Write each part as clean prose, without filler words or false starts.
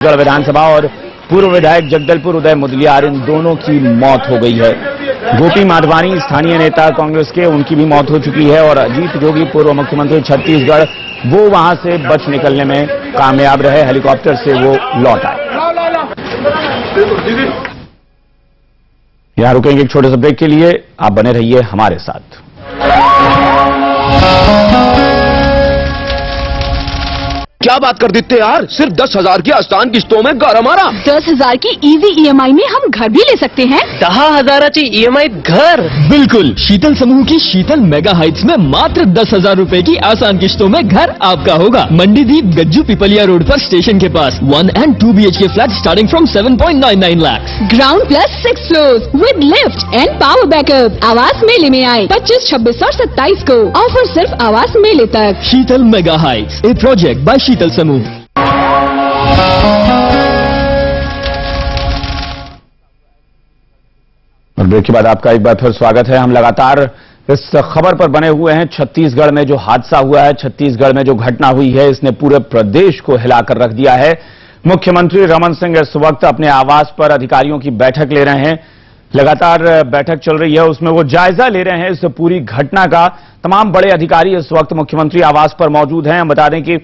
छत्तीसगढ़ विधानसभा और पूर्व विधायक जगदलपुर उदय मुदलियार, इन दोनों की मौत हो गई है। गोपी माधवानी स्थानीय नेता कांग्रेस के, उनकी भी मौत हो चुकी है और अजीत जोगी पूर्व मुख्यमंत्री छत्तीसगढ़, वो वहां से बच निकलने में कामयाब रहे, हेलीकॉप्टर से वो लौट आए। यहां रुकेंगे एक छोटे से ब्रेक के लिए, आप बने रहिए हमारे साथ। क्या बात कर देते यार, सिर्फ 10,000 की आसान किस्तों में घर हमारा। 10,000 की इजी EMI में हम घर भी ले सकते हैं। 10,000ची EMI घर। बिल्कुल, शीतल समूह की शीतल मेगा हाइट्स में मात्र 10,000 रूपए की आसान किस्तों में घर आपका होगा। मंडीदीप गज्जू पिपलिया रोड पर स्टेशन के पास 1 and 2 BHK flat starting from 7.99 lakh. Ground plus 6 floors with lift and power backup. आवास मेले में आए 25, 26 और 27 को। ऑफर सिर्फ आवास मेले तक। Sheetal mega heights, a project by Sheetal समूह। और ब्रेक के बाद आपका एक बार फिर स्वागत है। हम लगातार इस खबर पर बने हुए हैं। छत्तीसगढ़ में जो हादसा हुआ है, छत्तीसगढ़ में जो घटना हुई है, इसने पूरे प्रदेश को हिलाकर रख दिया है। मुख्यमंत्री रमन सिंह इस वक्त अपने आवास पर अधिकारियों की बैठक ले रहे हैं। लगातार बैठक चल रही है, उसमें वो जायजा ले रहे हैं इस पूरी घटना का। तमाम बड़े अधिकारी इस वक्त मुख्यमंत्री आवास पर मौजूद हैं। हम बता दें कि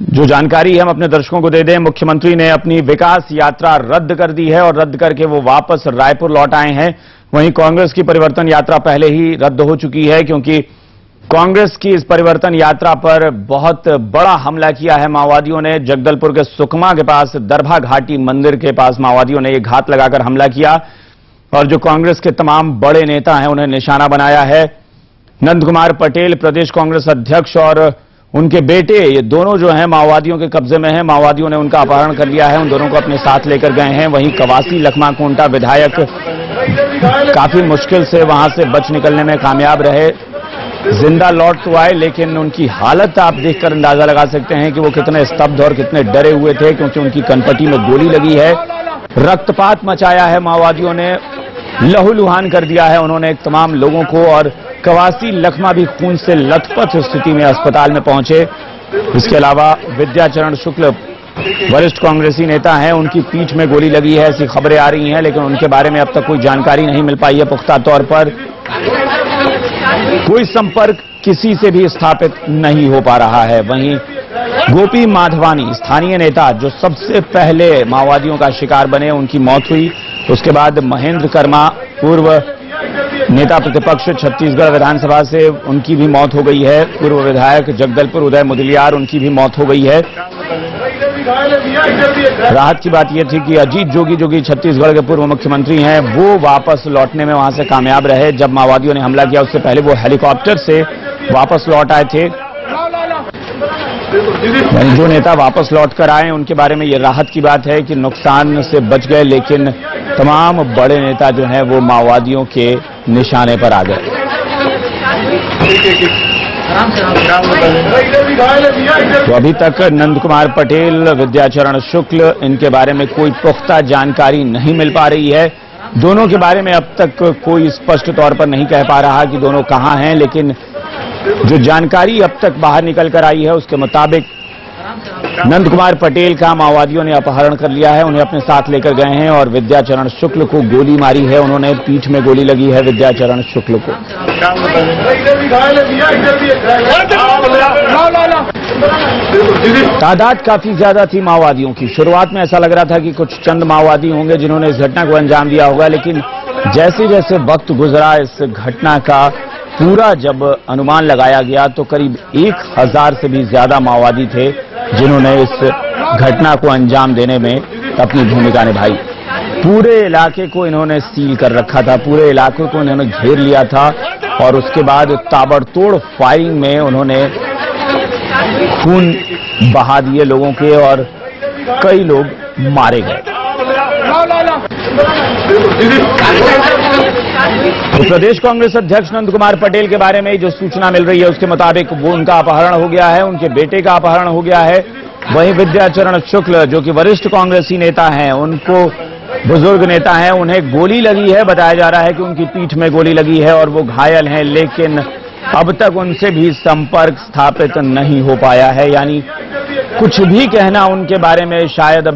जो जानकारी है हम अपने दर्शकों को दे दें। मुख्यमंत्री ने अपनी विकास यात्रा रद्द कर दी है और रद्द करके वो वापस रायपुर लौट आए हैं। वहीं कांग्रेस की परिवर्तन यात्रा पहले ही रद्द हो चुकी है, क्योंकि कांग्रेस की इस परिवर्तन यात्रा पर बहुत बड़ा हमला किया है माओवादियों ने। जगदलपुर के सुकमा के पास दरभा घाटी मंदिर के पास माओवादियों ने एक घात लगाकर हमला किया और जो कांग्रेस के तमाम बड़े नेता हैं उन्हें निशाना बनाया है। नंद कुमार पटेल प्रदेश कांग्रेस अध्यक्ष और उनके बेटे, ये दोनों जो हैं माओवादियों के कब्जे में हैं। माओवादियों ने उनका अपहरण कर लिया है, उन दोनों को अपने साथ लेकर गए हैं। वहीं कवासी लखमा कोंटा विधायक काफी मुश्किल से वहां से बच निकलने में कामयाब रहे, जिंदा लौट तो आए, लेकिन उनकी हालत आप देखकर अंदाजा लगा सकते हैं कि वो कितने स्तब्ध और कितने डरे हुए थे, क्योंकि उनकी कनपटी में गोली लगी है। रक्तपात मचाया है माओवादियों ने, लहूलुहान कर दिया है उन्होंने तमाम लोगों को और कवासी लखमा भी खून से लथपथ स्थिति में अस्पताल में पहुंचे। इसके अलावा विद्याचरण शुक्ल वरिष्ठ कांग्रेसी नेता हैं, उनकी पीठ में गोली लगी है, ऐसी खबरें आ रही हैं, लेकिन उनके बारे में अब तक कोई जानकारी नहीं मिल पाई है पुख्ता तौर पर। कोई संपर्क किसी से भी स्थापित नहीं हो पा रहा है। वहीं गोपी माधवानी स्थानीय नेता जो सबसे पहले माओवादियों का शिकार बने, उनकी मौत हुई। उसके बाद महेंद्र कर्मा पूर्व नेता प्रतिपक्ष छत्तीसगढ़ विधानसभा से, उनकी भी मौत हो गई है। पूर्व विधायक जगदलपुर उदय मुदलियार, उनकी भी मौत हो गई है। राहत की बात यह थी कि अजीत जोगी, जो कि छत्तीसगढ़ के पूर्व मुख्यमंत्री हैं, वो वापस लौटने में वहां से कामयाब रहे। जब माओवादियों ने हमला किया उससे पहले वो हेलीकॉप्टर से वापस लौट आए थे। जो नेता वापस लौट कर आए उनके बारे में ये राहत की बात है कि नुकसान से बच गए, लेकिन तमाम बड़े नेता जो हैं वो माओवादियों के निशाने पर आ गए। तो अभी तक नंद कुमार पटेल, विद्याचरण शुक्ल, इनके बारे में कोई पुख्ता जानकारी नहीं मिल पा रही है। दोनों के बारे में अब तक कोई स्पष्ट तौर पर नहीं कह पा रहा कि दोनों कहां हैं, लेकिन जो जानकारी अब तक बाहर निकल कर आई है उसके मुताबिक नंद कुमार पटेल का माओवादियों ने अपहरण कर लिया है, उन्हें अपने साथ लेकर गए हैं और विद्याचरण शुक्ल को गोली मारी है उन्होंने, पीठ में गोली लगी है विद्याचरण शुक्ल को। तादाद काफी ज्यादा थी माओवादियों की। शुरुआत में ऐसा लग रहा था कि कुछ चंद माओवादी होंगे जिन्होंने इस घटना को अंजाम दिया होगा, लेकिन जैसे जैसे वक्त गुजरा इस घटना का पूरा जब अनुमान लगाया गया तो करीब 1,000 से भी ज्यादा माओवादी थे जिन्होंने इस घटना को अंजाम देने में अपनी भूमिका निभाई। पूरे इलाके को इन्होंने सील कर रखा था, पूरे इलाके को इन्होंने घेर लिया था और उसके बाद ताबड़तोड़ फायरिंग में उन्होंने खून बहा दिए लोगों के और कई लोग मारे गए। तो प्रदेश कांग्रेस अध्यक्ष नंद कुमार पटेल के बारे में जो सूचना मिल रही है उसके मुताबिक वो उनका अपहरण हो गया है, उनके बेटे का अपहरण हो गया है। वहीं विद्याचरण शुक्ल जो कि वरिष्ठ कांग्रेसी नेता हैं, उनको बुजुर्ग नेता हैं, उन्हें गोली लगी है। बताया जा रहा है कि उनकी पीठ में गोली लगी है और वो घायल हैं, लेकिन अब तक उनसे भी संपर्क स्थापित नहीं हो पाया है। यानी कुछ भी कहना उनके बारे में शायद